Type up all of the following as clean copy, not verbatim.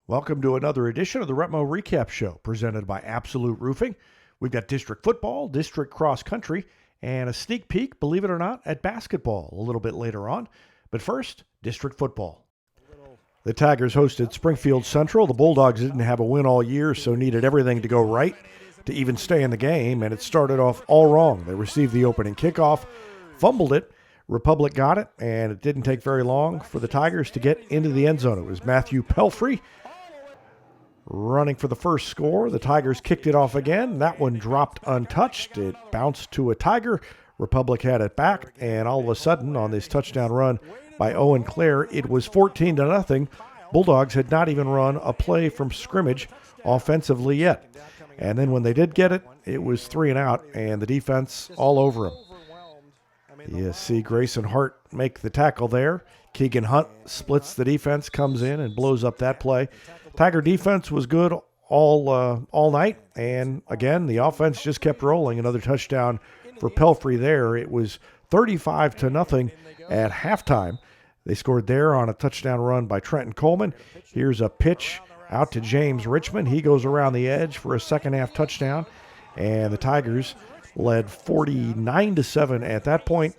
Welcome to another edition of the REPMO Recap Show, presented by Absolute Roofing. We've got district football, district cross country, and a sneak peek, believe it or not, at basketball a little bit later on. But first, district football. The Tigers hosted Springfield Central. The Bulldogs didn't have a win all year, so needed everything to go right to even stay in the game, and it started off all wrong. They received the opening kickoff, fumbled it. Republic got it, and it didn't take very long for the Tigers to get into the end zone. It was Matthew Pelfrey running for the first score. The Tigers kicked it off again. That one dropped untouched. It bounced to a Tiger. Republic had it back, and all of a sudden, on this touchdown run by Owen Clare, it was 14-0. Bulldogs had not even run a play from scrimmage offensively yet. And then when they did get it, it was 3 and out, and the defense all over them. You see Grayson Hart make the tackle there. Keegan Hunt splits the defense, comes in and blows up that play. Tiger defense was good all night, and again, the offense just kept rolling. Another touchdown for Pelfrey there. It was 35-0 at halftime. They scored there on a touchdown run by Trenton Coleman. Here's a pitch out to James Richmond. He goes around the edge for a second-half touchdown, and the Tigers led 49-7 at that point.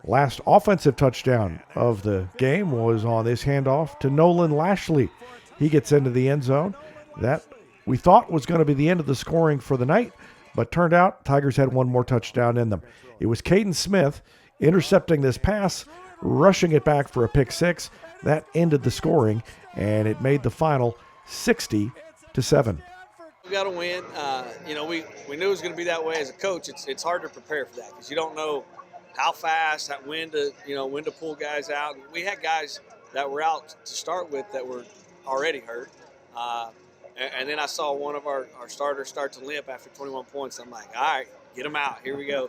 Last offensive touchdown of the game was on this handoff to Nolan Lashley. He gets into the end zone. That we thought was going to be the end of the scoring for the night, but turned out Tigers had one more touchdown in them. It was Caden Smith intercepting this pass, rushing it back for a pick six. That ended the scoring, and it made the final 60-7. We got to win. We knew it was going to be that way as a coach. It's hard to prepare for that because you don't know how fast, when to pull guys out. We had guys that were out to start with that were already hurt. And then I saw one of our starters start to limp after 21 points. I'm like, all right, get them out. Here we go.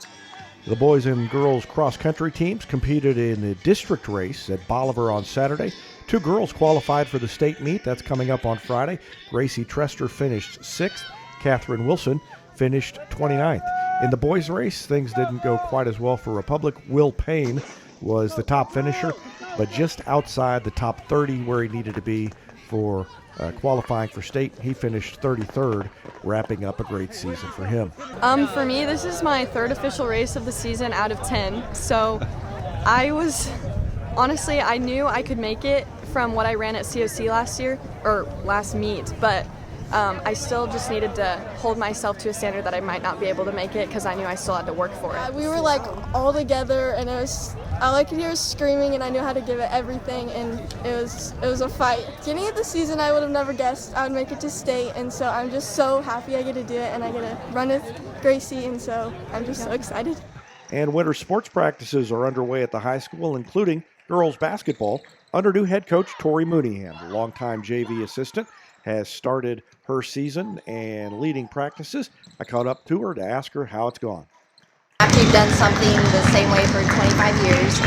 The boys and girls cross-country teams competed in the district race at Bolivar on Saturday. 2 girls qualified for the state meet. That's coming up on Friday. Gracie Trester finished 6th. Catherine Wilson finished 29th. In the boys' race, things didn't go quite as well for Republic. Will Payne was the top finisher, but just outside the top 30 where he needed to be for qualifying for state. He finished 33rd, wrapping up a great season for him. For me, this is my 3rd official race of the season out of 10. So I knew I could make it from what I ran at COC last meet, but I still just needed to hold myself to a standard that I might not be able to make it because I knew I still had to work for it. We were all together, and all I could hear was screaming, and I knew how to give it everything, and it was a fight. Beginning of the season, I would have never guessed I would make it to state, and so I'm just so happy I get to do it, and I get to run with Gracie, and so I'm just so excited. And winter sports practices are underway at the high school, including girls basketball, under new head coach Tori Mooneyham. The longtime JV assistant has started her season and leading practices. I caught up to her to ask her how it's gone. After you've done something the same way for 25 years,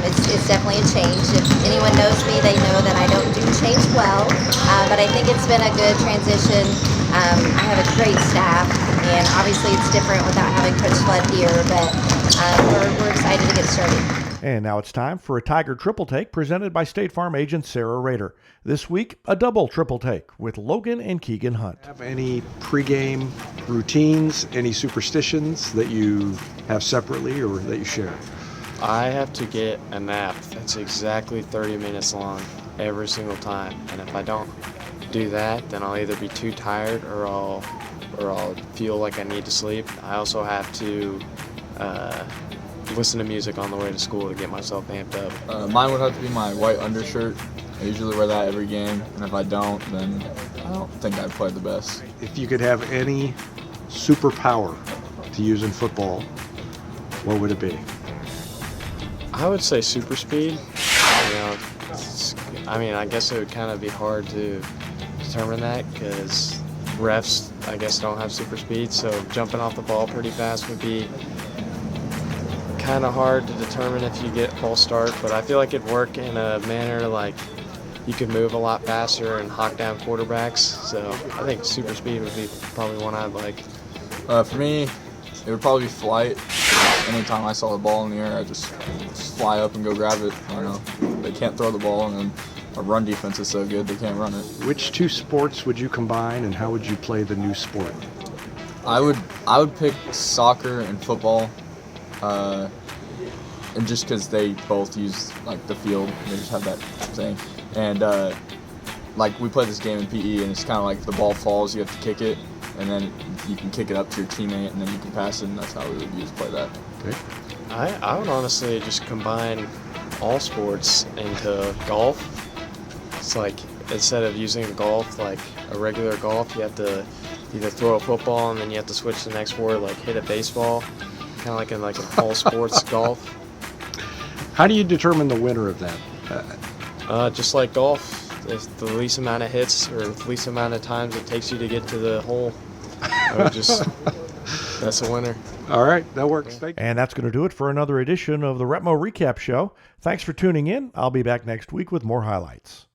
it's definitely a change. If anyone knows me, they know that I don't do change well, but I think it's been a good transition. I have a great staff, and obviously it's different without having Coach Flood here, but we're excited to get started. And now it's time for a Tiger Triple Take presented by State Farm agent Sarah Rader. This week, a double triple take with Logan and Keegan Hunt. Have any pregame routines, any superstitions that you have separately or that you share? I have to get a nap that's exactly 30 minutes long every single time. And if I don't do that, then I'll either be too tired or I'll feel like I need to sleep. I also have to listen to music on the way to school to get myself amped up. Mine would have to be my white undershirt. I usually wear that every game, and if I don't, then I don't think I play the best. If you could have any superpower to use in football, what would it be? I would say super speed. I guess it would kind of be hard to determine that because refs, I guess, don't have super speed, so jumping off the ball pretty fast would be kind of hard to determine if you get false start, but I feel like it'd work in a manner like you could move a lot faster and hawk down quarterbacks. So I think super speed would be probably one I'd like. For me, it would probably be flight. Anytime I saw the ball in the air, I just fly up and go grab it. I don't know. They can't throw the ball, and then our run defense is so good they can't run it. Which two sports would you combine, and how would you play the new sport? I would pick soccer and football, and just because they both use like the field, they just have that thing. And like we play this game in PE, and it's kind of like if the ball falls, you have to kick it, and then you can kick it up to your teammate, and then you can pass it, and that's how we would use play that. Okay. I would honestly just combine all sports into golf. It's like instead of using golf like a regular golf, you have to either throw a football and then you have to switch to the next word, like hit a baseball, kind of like in like an all sports golf. How do you determine the winner of that? Just like golf, it's the least amount of hits or the least amount of times it takes you to get to the hole. I would just that's a winner. All right, that works. Thank you. And that's going to do it for another edition of the REPMO Recap Show. Thanks for tuning in. I'll be back next week with more highlights.